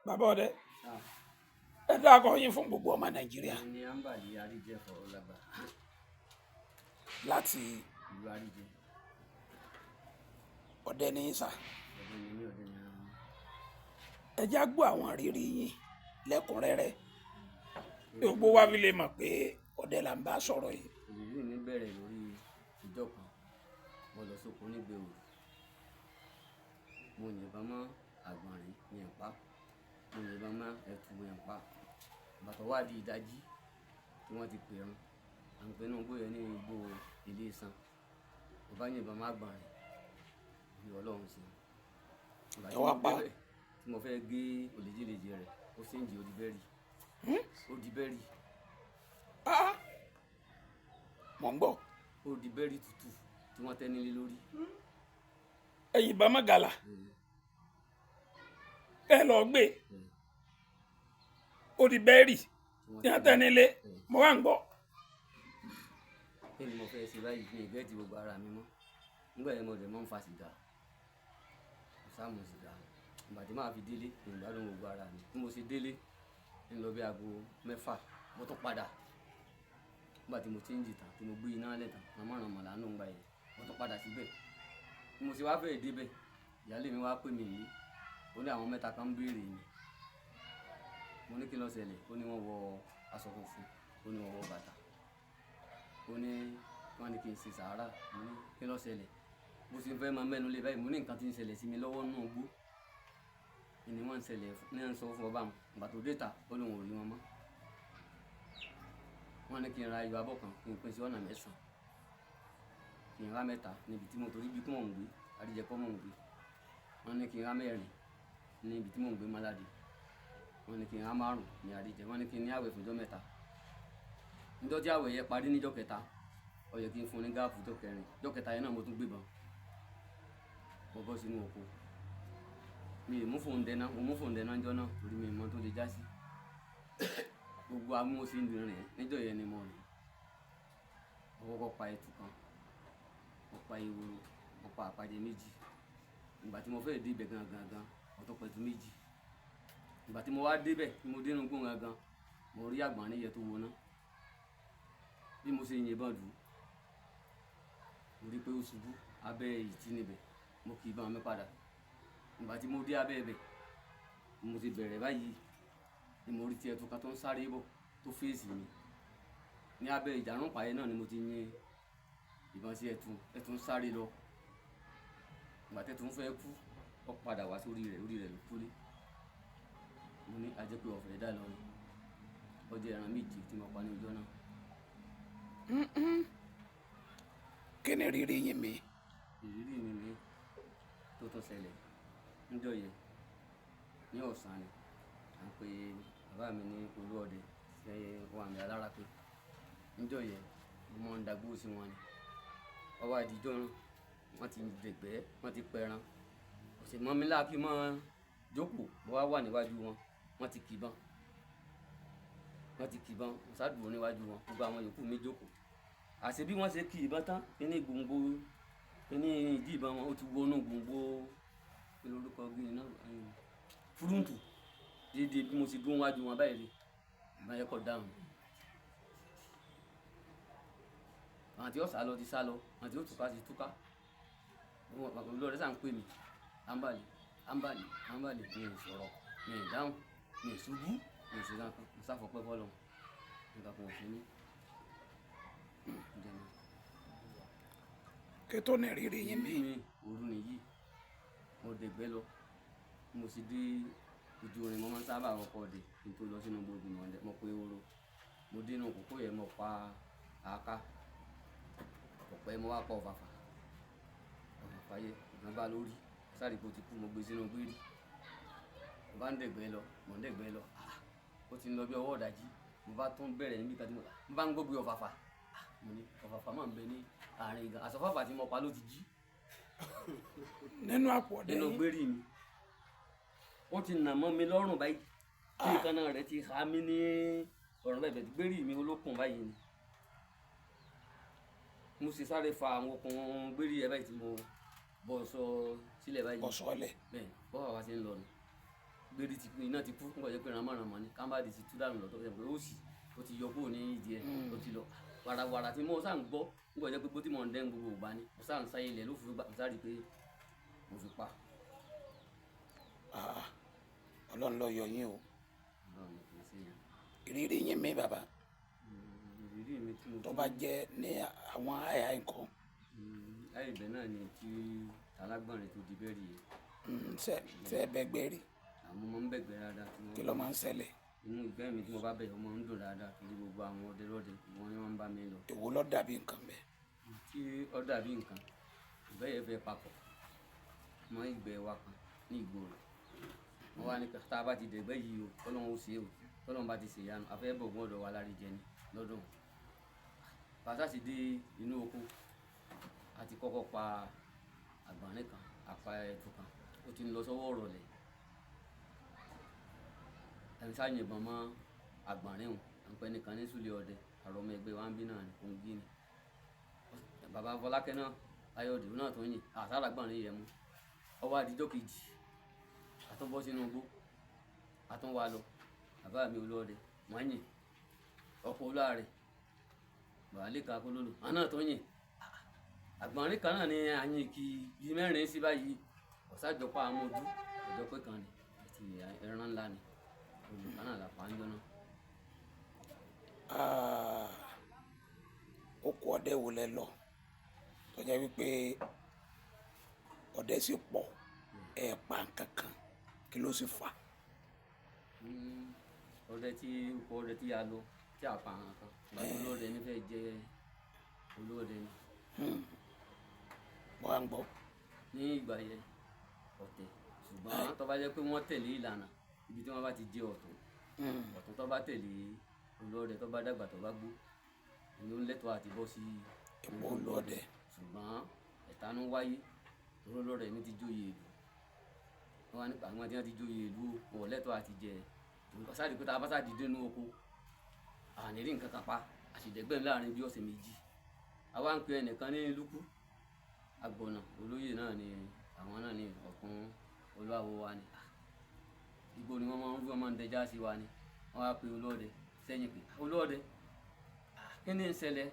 bàbá ọdẹ ẹ dákọ yín fún gbogbo ọmọ Nàìjíríà. ní Ambali Àríjẹ Fọlágbà láti ìlú Àríjẹ. ọdẹ ní sà. ọdẹ ní ọdẹ ní àwọn. ẹ já gbọ́ àwọn rírí yín lẹ́kùnrẹ́rẹ́ gbogbo wa fi lè mọ̀ pé ọdẹ là ń bá sọ̀rọ̀ yìí. ìrírí mi bẹ̀rẹ̀ lórí ìjọ kan mo lọ sóko nígbèwò mo yìnbọn mọ́ àgbọ̀nrín yẹn pa mo yìnbọn mọ́ ẹ̀tù yẹn pa bàtọ̀ wá di ìdájí tí wọ́n ti pè rán à ń pè náà gbóyè ní igbó ilé ìsan mo bá yìnbọn mọ́ àgbọ̀nrín bí Ọlọ́run sí ẹ wá pa tí mo fẹ́ gé òlèjìlèjì rẹ̀ ó sì ń di odibẹ́rì odibẹ́rì mọ̀ ń gbọ́. odibẹ́rì tútù tí wọ́n tẹ́ nílé lórí. ẹ̀yin bá má gàlà ẹ lọ gbé odibẹ́rì tí wọ́n tẹ́ nílé mo wá ń gbọ́. kí ni mo fẹ́ ṣe báyìí ní ìgbẹ́ tí gbogbo ara mi mọ́ nígbà yẹn mo dẹ̀ mọ́ ń fa sìgá mo sá mu sìgá ìgbà tí màá fi délé ìgbádùn gbogbo ara mi bí mo ṣe délé ń lọ bí aago 6 mo tún padà nígbà tí mo ti ń jìtà tí mo gbé iná lẹ̀ tán màmá ràn mọ̀ lánàá ń gbà yẹn mo tún padà síbẹ̀ bí mo ṣe wá fẹ́ẹ̀ débẹ̀ ìyáálé mi wá pè mí ní ó ní àwọn mẹ́ta kan ń béèrè mi mo ní kí ló ṣẹlẹ̀ ó ní wọ́n wọ aṣọ funfun ó ní wọ́n wọ bàtà ó ní wọ́n ní kí n ṣe sàárà mo ní kí ló ṣẹlẹ̀ bó ṣe fẹ́ máa mẹ́nu lé báyìí mo ní nǹkan tí ń ṣẹlẹ̀ sí mi lọ́wọ́ nù gbó ni wọ́n ń ṣẹlẹ̀ ní à ń sọ fún ọba mi ìgbà tó déta ó lóun ò rí wọn mọ́ wọ́n ní kí n ra iyọ̀ abọ́ kan kí n pín sí ọ̀nà 9 kí n ra 3 níbi tí mo torí bí kí mò ń gbé Àríjẹ kọ́ mò ń gbé wọ́n ní kí n ra 4 níbi tí mò ń gbé Máládé wọ́n ní kí n ra 5 ní Àríjẹ wọ́n ní kí n ní àwẹ̀ fúnjọ́ 3 níjọ́ tí àwẹ̀ yẹn parí níjọ́ 3 ó yẹ kí n fún ní gáàpù jọ́ 4 jọ́ 4 yẹn náà mo tún gbébọn mo bọ́ sínú oko mi ì mú fòun dẹ́ná mo mú fòun dẹ́ná jọ́ náà torí mi mọ tó lè já sí gbogbo amúhùnsí ń rìn níjọ́ yẹn ni mo rìn mo kọ́kọ́ pa ẹtù kan mo pa ehoro mo pa àpàjẹ 2 ìgbà tí mo fẹ́ débẹ̀ gangan mo tó pẹ̀tù 2 ìgbà tí mo wá débẹ̀ tí mo dénú gbóhùn gangan mo rí àgbọ̀nrín yẹn tó wọná bí mo ṣe yìnbọn dù mo rí pé ó ṣubú abẹ́ ìtì níbẹ̀ mo kì í bá mi padà ìgbà tí mo dé abẹ́ ibẹ̀ mo ti bẹ̀rẹ̀ báyìí ni mo rí tí ẹtù kan tó ń sáré bọ̀ tó fèsì mi ní abẹ́ ìjàrún pààyẹ náà ni mo ti yìn ìbọn sí ẹtù ń sáré lọ ìgbà tẹ́tù ń fẹ́ kú ó padà wá sórí rẹ̀ orí rẹ̀ ló kúlé mo ní ajẹ́pẹ́ ọ̀fẹ́ dá lọ ni ọjọ́ ẹran 7 tí mo pa ní ọjọ́ náà. kí ni rírí yín mi. ìrírí mi ni tó tún ṣẹlẹ̀ níjọ́ yẹn ní ọ̀sán ni à ń pe bàbá mi ní Olúọdẹ ṣe wà mí alára pé níjọ́ yẹn mo máa ń dagbó sí wọn ni ọwọ́ àdìjọ́ náà wọ́n ti dẹ̀gbẹ́ wọ́n ti pẹran ọ̀sẹ̀ mọ́ mi láàkí mọ́ jókòó mo wá wà níwájú wọn wọ́n ti kìbọn ṣáàdùn níwájú wọn gbogbo àwọn yòókù mi jókòó àṣẹ bí wọ́n ṣe kì ìbọn tán kíní gbòǹgbò kíní ìdí ìbọn wọn ó ti wọnú gbòǹgbò kí lórúkọ gbìn náà fúrúǹtù déédéé bí mo ti dún wájú wọn báyìí rí ìbọn yẹn kọ dáhùn àwọn tí ó sá lọ ti sá lọ àwọn tí ó túká ti túká Olúọdẹ sá ń pè mí Ambali mi ì sọ̀rọ̀ mi ì dáhùn mi ì ṣubú mi ì ṣe kankan mo sáfọpẹ́ fọlọ nǹkan kan ò fi mí. kí tó ní rírí yín mi. òru nìyí mo dẹ̀gbẹ́ lọ mo sì dé ojú orin mo máa ń sábà ọkọ̀ ọ̀dẹ̀ kí n tó lọ sínú gbogbo mo pe ehoro mo dénú kókó yẹn mo pa àáká ọ̀pẹ mo wá pa ọ̀fàfà yẹ ìgbọ́n bá lórí sáré kó ti kú mo gbé sínú gbérí mo bá ń dẹ̀gbẹ́ lọ ó ti ń lọ bí ọwọ́ ọ̀dájí mo bá tún bẹ̀rẹ̀ níbi kan tí mo bá ń gbógbé ọ̀fàfà mo ní ọ̀fàfà máa ń bẹ ní àárín gan àsọfàfà tí mo pa ló ti jí nínú àpò ọ̀dẹ nínú gbérí mi ó ti nà mọ́ mi lọ́rùn báyìí tí ìkànnà rẹ̀ ti há mi ní ọ̀rùn báyìí bẹ̀rẹ̀ gbérí mi olókùn báyìí ni mo sì sáré fa àwọn okùn gbérí ẹ báyìí tí mo bọ́ sọ sílẹ̀ báyìí bọ́ sọ́lẹ̀ bẹ́ẹ̀ bọ́ bàbá ti ń lọ nù gbérí ti iná ti kú nígbà jẹ́ pé ramọ̀ramọ̀ ni kámbàdì ti tú dànù lọ́tọ̀ pé ó sì ó ti yọ kúrò ní ìdí ẹ̀ ó ti lọ wàràwàrà tí mo sá ń gbọ́ nígbà jẹ́ pé bó tí mo ń dẹ́n gbogbo ìgbà ni mo sá ń sáyé ilẹ̀ ló fi gbà mo sá rí i pé mo fi pa. Ọlọ́run ló yọ yín o. Ọlọ́run kì í ṣe yẹn. Ìrírí yín mi bàbá Ìrírí mi tí mo tó bá jẹ́ ní àwọn àyà nǹkan láì ibẹ̀ náà ni tí alágbọ̀nrin tó di bẹ́ẹ̀rì yẹn ṣe bẹ́gbẹ́ rí àwọn ọmọ ń bẹ̀gbẹ́ dáadáa tí kí ló máa ń ṣẹlẹ̀ inú ìgbẹ́ mi tí mo bá bẹ̀ ọmọ ń dùn dáadáa torí gbogbo àwọn ọdẹ lọ́dẹ wọn ni wọ́n ń bá mi lọ. èwo ló dàbí nǹkan bẹ́ẹ̀. tí ó dàbí nǹkan ìgbẹ́ yẹn fẹ́ papọ̀ mọ́ ìgbẹ́ wa kan ní ìgboro wọ́n wá ní tá a bá ti dẹ̀gbẹ́ yìí o Ọlọ́run ó ṣe é o Ọlọ́run bá ti ṣe ìyanu afẹ́ bọ̀gbọ́n ọ̀dọ̀ wa lárí jẹ ni lọ́dún pàtàkì sì dé inú oko àti kọ́kọ́ pa àgbọ̀nrín kan àpá ẹ̀tù kan ó ti ń lọ sọ́wọ́ ọ̀rọ̀lẹ̀ ẹ̀mí sáà yìnbọn mọ́ àgbọ̀nrín òun àpẹ nìkan ní sùlẹ̀ ọdẹ àrọ̀ ọmọ ẹgbẹ́ wa ń bí náà ní kòǹgì ni bàbá Fọlákẹ́ náà Ayọ̀dè náà tó ń yìn àtàrà àgbọ̀nrín yẹn mú ọwọ́ àdìjọ́ kejì àtúnbọ́ sínú igbó àtúnwá lọ bàbá mi olóòdẹ wọ́n yìn ọkọ̀ olóàrẹ̀ bàálẹ̀ ká kó lólo àwọn náà tó ń yìn àgbọ̀nrín kan náà ni àyìn kí bíi mẹ́rin sí báyìí ọ̀sájọpá amójú ọjọ́ pé kan ni àti ẹran ńlá ni olùkọ́ náà là pa ń jọ náà. oko ọdẹ wo lẹ lọ tó jẹ́ wípé ọdẹ sì pọ̀ ẹ pa nǹkan kan kí ló sì fà. ọdẹ tí a lọ tí a pa àwọn kan ìgbà tó lóde nífẹ̀ẹ́ jẹ́ olóde ni. mo wá ń gbọ́. ní ìgbà yẹn ọ̀tẹ̀ ṣùgbọ́n tó bá jẹ́ pé wọ́n tẹ̀lé ìlànà ibi tí wọ́n bá ti jẹ ọ̀tún tó bá tẹ̀lé olóde tó bá dàgbà tó bá gbó ni ó ń lẹ́tọ̀ọ́ àti bọ́ sí ipò olóde. ṣùgbọ́n ẹ̀tanú wáyé olóde ní ti jóye ìlú wọ́n wá nípa àwọn tí wọ́n ti jóye ìlú wọn lẹ́tọ̀ọ́ àti jẹ ìbásáàdì pé tá a bá sáà dìde nínú oko àníri nǹkan kan pa àṣìdẹ́gbẹ́ láàrin bí ọ̀sẹ̀ méjì àwa ń pe ẹnìkan ní lúkú agbọ̀nà olóyè náà ni àwọn náà ní ọ̀kún olúwawo wa ni igbó ni wọ́n máa ń dẹjá sí wa ni wọ́n wá pe olóòdẹ sẹ́yìn pé olóòdẹ kí ni ń ṣẹlẹ̀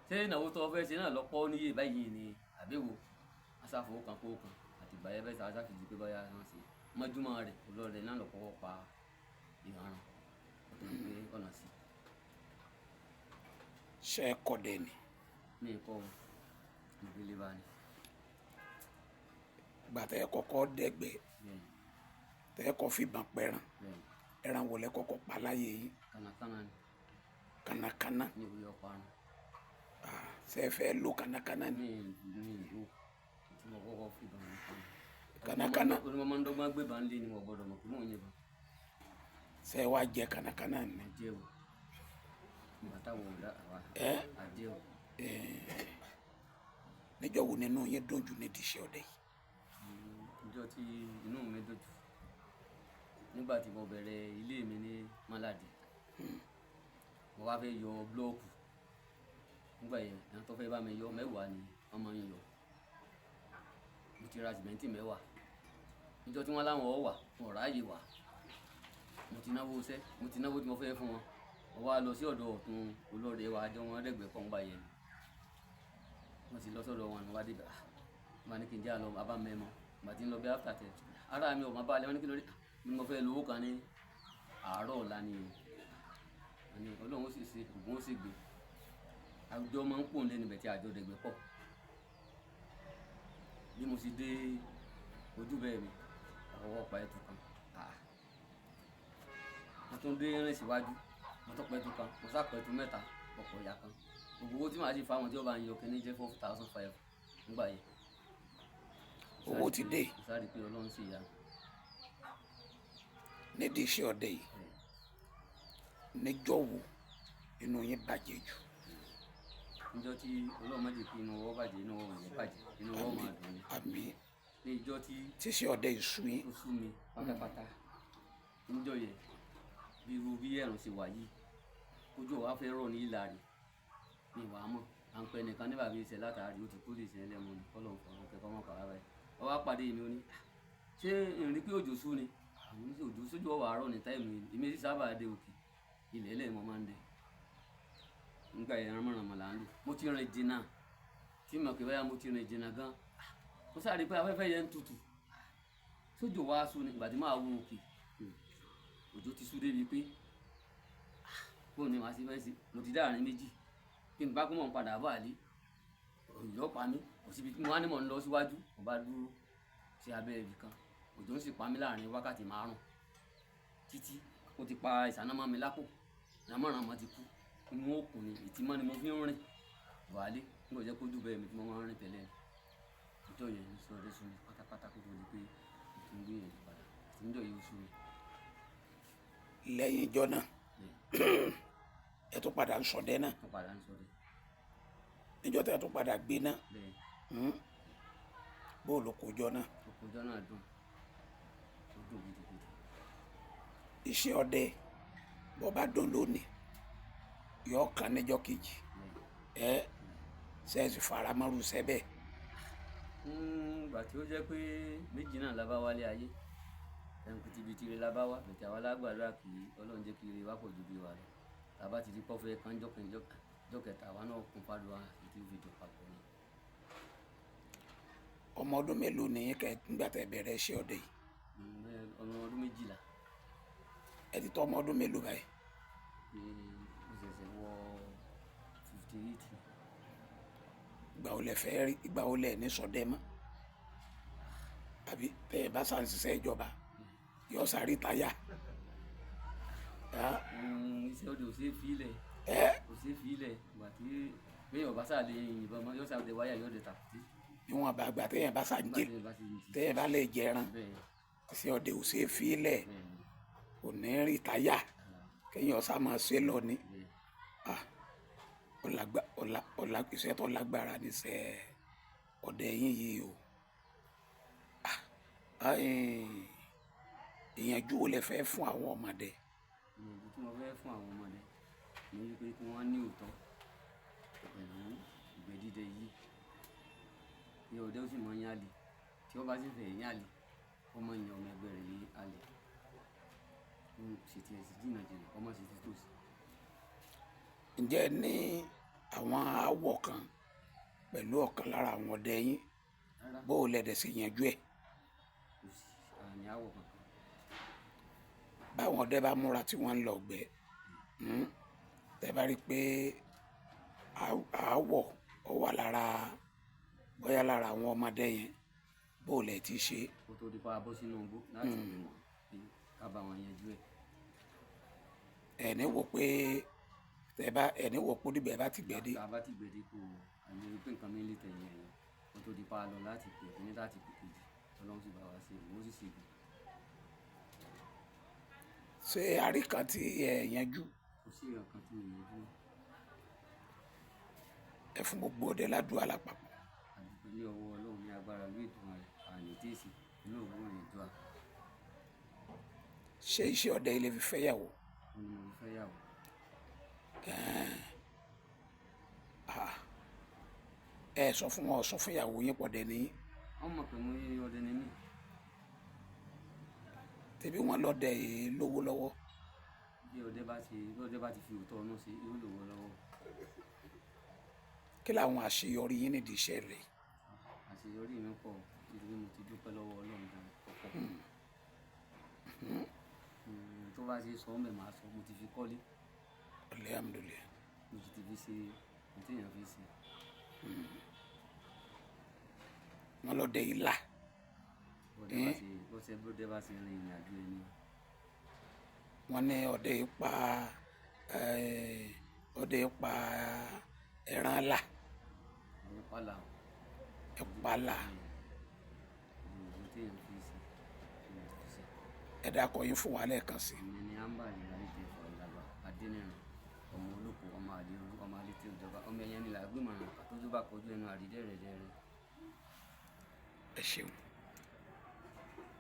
ṣé ìnáwó tó fẹ́ ṣe náà lọ́pọ̀ níyè báyìí ni àbẹ̀wò asáfowó kan kó kan àti ìgbà yẹn bẹ́ẹ̀ sá asáfìdí pé báyà wọ́n ṣe mọ́júmọ́ rẹ̀ olóòdẹ náà lọ́pọ̀ pa ìhàràn ọ̀tọ̀ ní pé ọ̀nà sí. ṣé ẹ kọ́ dẹ ni. mi kọ́ ìgbélé bá ní. gbàtẹ́ ẹ kọ́kọ́ dẹ́gbẹ́ tẹ́ ẹ kọ́ fìbọn pẹran ẹran wọlé kọ́kọ́ pa láyé yìí. kànákànná ni. kànákànná. ní ìwé ọ̀pá ni. ṣé ẹ fẹ́ lo kànákànná ni. mi ìlú tí mo kọ́kọ́ fìbọn ní pa. kànákànná. olùmọ̀mọ́ ń dọ́gbọ́n gbé bá ń lé ni mo gbọ́dọ̀ mọ̀ pé mò ń yẹ bá. ṣé ẹ wá jẹ kànákànná ni. àjẹ́ o ìgbà táwọn ò dá àwa àjẹ́ o. níjọ́ wo nínú yín dùn jù nídìí iṣẹ́ ọdẹ yìí. níjọ́ tí inú mi dùn jù nígbà tí mo bẹ̀rẹ̀ ilé mi ní Málàdé mo wá fẹ́ yọ búlọ́ọ̀kù nígbà yẹn àwọn tó fẹ́ bá mi yọ mẹ́wàá ni wọ́n máa ń yọ mo ti ra sìmẹ́ǹtì mẹ́wàá níjọ́ tí wọ́n láwọn ọ̀ wà wọn ò ráàyè wà mo ti náwó iṣẹ́ mo ti náwó tí mo fẹ́ fún wọn mo wá lọ sí ọ̀dọ̀ ọ̀tún olóde wa jọ wọn dẹ́gbẹ̀ẹ́ kọ́ńgbà yẹn wọ́n ti lọ sọ́dọ̀ wọn ni wọ́n bá débẹ̀ wọ́n ní kí n jẹ́ àlọ́ abá mẹ́mọ́ ìgbà tí ń lọ bí after ten ara mi ò má bá a lẹ́ wọ́n ní kí ló dé ni mo fẹ́ lówó kan ní àárọ̀ ọ̀la ni o ní Ọlọ́run ó sì ṣe ògùn ó sì gbé àjọ máa ń pòǹde níbẹ̀ tí àjọ dẹ̀gbẹ́ pọ̀ bí mo sì dé ojú bẹ́ẹ̀ mi ọwọ́ ọ̀pá ẹ̀tù kan mo tún dé rìn síwájú mo tún pẹ̀tù kan mo sá pẹ̀tù mẹ́ta ọkọ̀ ìyá kan gbogbo owó tí màá sì fáwọn tí ó bá ń yọ kíní jẹ́ 4,500 nígbà yẹn owó ti dé. mo sáré pé Ọlọ́run sì yá nídìí iṣẹ́ ọdẹ yìí níjọ́ wo inú yín bàjẹ́ jù. níjọ́ tí Ọlọ́run má jẹ́ kí inú ọwọ́ bàjẹ́ inú ọwọ́ yẹn bàjẹ́ inú ọwọ́ máa dùn ní. àmín. ní ìjọ́ tí tíṣẹ́ ọdẹ yìí sú yín. ó sú mi pátápátá níjọ́ yẹn bí irú bí ẹ̀rùn ṣe wà yìí ojú ọ̀wá fẹ́ rọ̀ ní ìlà rẹ̀ ní ìwà mọ̀ à ń pẹ́ nìkan ní bàbá ìṣẹ̀ látàrí ó ti kú lè ṣe ẹlẹ́mu ní kọ́lọ̀ fọ̀rọ̀ kẹ́kọ́ mọ̀ pàrọ̀ báyìí ọwọ́ pàdé mi ó ní ṣé ìrìn pé òjò sú ni àwọn oníṣẹ́ òjò sójú ọ̀wà àárọ̀ ní táìmù yìí èmi sì sábà dé òkè ilẹ̀ ilẹ̀ mo máa ń dé nígbà yẹn ránmọ̀rànmọ̀ là ń lò mo ti rìn jìnnà tí mo kì báyà mo ti rìn jìnnà gan mo sáré pé afẹ́fẹ́ yẹn ń tutù sójú wa sùn ní ìgbà tí máa wo òkè òjò ti sú débi pé bóun ni màá ṣe fẹ́ ṣe mo ti dáàrin méjì kí n bá kó mọ̀ ń padà bọ̀ àlé òjò pa mí kò síbi tí mo wá ní mọ̀ ń lọ síwájú mo bá dúró sí abẹ́ ibì kan òjò ń sì pa mí láàrin wákàtí 5 títí ó ti pa ìsáná mọ́ mi lápò ránmọ̀rànmọ̀ ti kú inú òkun ni ìtìmọ́ ni mo fi ń rìn wàhálé nígbà jẹ́ kó dùbẹ́ mi tí mo máa ń rìn tẹ́lẹ̀ ìjọ yẹn ní sọdẹ sún mi pátápátá kó tó di pé ètò ń gbìyànjú padà àti níjọ yìí ó sún mi. lẹ́yìn ìjọ náà ẹ tún padà ń ṣọdẹ náà wọ́n padà ń sọdẹ níjọ́ tẹ́ ẹ tún padà gbé náà bẹ́ẹ̀ bóòlù kòjọ náà. òkòjọ́ náà dùn ó dùn gidigidi. iṣẹ́ ọdẹ bó bá dùn lónìí yóò kàn níjọ́ kejì ẹ ṣẹ́ẹ̀sì faramọ́rù sẹ́bẹ̀. ìgbà tí ó jẹ́ pé méjì náà la bá wálé ayé ẹnu kùtìbìtì la bá wá bẹ̀tẹ̀ àwa lágbàdúrà kí ọlọ́run jẹ́ kí ire wá pọ̀ ju bí wa lọ tàbá ti di pọ́fẹ́ kan jọ́ kẹta àwa náà kún fàdúrà ètò ìfìdí papọ̀ ni. ọmọ ọdún mélòó ni yín nígbà tẹ́ bẹ̀rẹ̀ iṣẹ́ ọdẹ yìí. ọmọ ọdún 12. ẹ ti tó ọmọ ọdún mélòó báyìí. mo ṣẹ̀ṣẹ̀ wọ 58. ìgbà wo lẹ ní ṣọdẹ mọ́ àbí tẹ́ ẹ bá sá ń ṣiṣẹ́ ìjọba yóò sáré táyà. iṣẹ́ ọdẹ ò ṣeé fi ilẹ̀ kò ṣeé fi ilẹ̀ ìgbà tí bẹ́ẹ̀ ọba sáà lè yìnbọn mọ́ yóò sáà dé wáyà yóò dé tàkùtì. níwọ̀n bá gbà téèyàn bá sá ń jẹ téèyàn bá lè jẹran iṣẹ́ ọdẹ ò ṣeé fi ilẹ̀ kò ní rí táyà kéèyàn sá máa ṣe lọ ní. iṣẹ́ tó lágbára níṣẹ́ ọdẹ yín yìí o. ìyànjú wo lẹ fẹ́ fún àwọn ọmọdé. ìyànjú tí mo fẹ́ fún àwọn ọmọdé ni wípé kí wọ́n ní òótọ́ pẹ̀lú ìgbẹ́ dídẹ yìí kí ọdẹ ó sì mọ yín àlè tí ó bá sì fẹ́ yín àlè ó mọ ìyàn ọmọ ẹgbẹ́ rẹ̀ ní àlè ó sì tiẹ̀ sí jìnnà jìnnà ọmọ sì ti tòsí. ǹjẹ́ ní àwọn aáwọ̀ kan pẹ̀lú ọ̀kan lára àwọn ọdẹ yín bó o lẹ̀dẹ̀ sí yanjú ẹ̀. kò sí àní àwọ̀ kankan. báwọn ọdẹ bá múra tí wọ́n ń lọ gbẹ́ tẹ́ bá rí i pé aáwọ̀ ó wà lára bóyá lára àwọn ọmọdé yẹn bó o lẹ̀ ti ṣe. kó tó di pa abọ́ sínú igbó láti lè wọ̀n pé ká bá wọn yanjú ẹ̀. ẹni wò pé níbẹ̀ bá ti gbẹ̀dé. tá a bá ti gbẹ̀dé kò àmì pé nǹkan mi lè tẹ̀yìn ẹ̀yìn kó tó di pa lọ láti pè kíní láti pè kejì ọlọ́run sì bá wa ṣe ìwọ́n sì ṣègbè. ṣé àrí kan tí ẹ yanjú. kò sí ìràn kan tí mo yanjú. ẹ fún gbogbo ọdẹ ládùúgbò lápapọ̀. àdúgbò ní ọwọ́ ọlọ́run ní agbára lórí ìdùnnú rẹ̀ àní tíyèsí inú òwúrò rẹ̀ dùn à. ṣé iṣẹ́ ọdẹ ilé fi fẹ́yàwó. ó ní mo fẹ́ yàwó. ẹ sọ fún wọn sọ fún ìyàwó yín pọ̀ dẹ nìyí. wọ́n mọ̀ pé mo yé ọdẹ ní mí. tẹ̀bí wọn lọ́dẹ yìí lówó lọ́wọ́. bí ọdẹ bá ti fi òótọ́ ọ̀nà sí yóò lówó lọ́wọ́. kí làwọn àṣeyọrí yín nídìí iṣẹ́ rẹ̀. àṣeyọrí mi pọ̀ títí mo ti dúpẹ́ lọ́wọ́ ọlọ́run gan pọ̀pọ̀. tó bá ṣe sọ ọ́nbẹ̀ máa sọ mo ti fi kọ́lé. alhamdulillah. mo ti fi ṣe ní téèyàn fi ṣe. wọn lọ́dẹ yìí là. bọ́dẹ bá ṣe rin ìrìn àjò ẹni. wọ́n ní ọdẹ yìí pa ẹran là. ìpalà. ìpalà. ní téèyàn fi ṣe. ẹ dákọ̀ yín fún wa lẹ́ẹ̀kan sí. èmi ni àǹbà ní àlejò ìfọ̀ ìdàgbà adẹ́nìrìn ọmọ olóko ọmọ àdéhùn ọmọ àlétí ìjọba ọmọ ẹ̀yẹn nílà gbìmọ̀ràn àtọ́jú bá kojú ẹnu àrídẹ́rẹ́dẹ́rẹ́. ẹ ṣeun.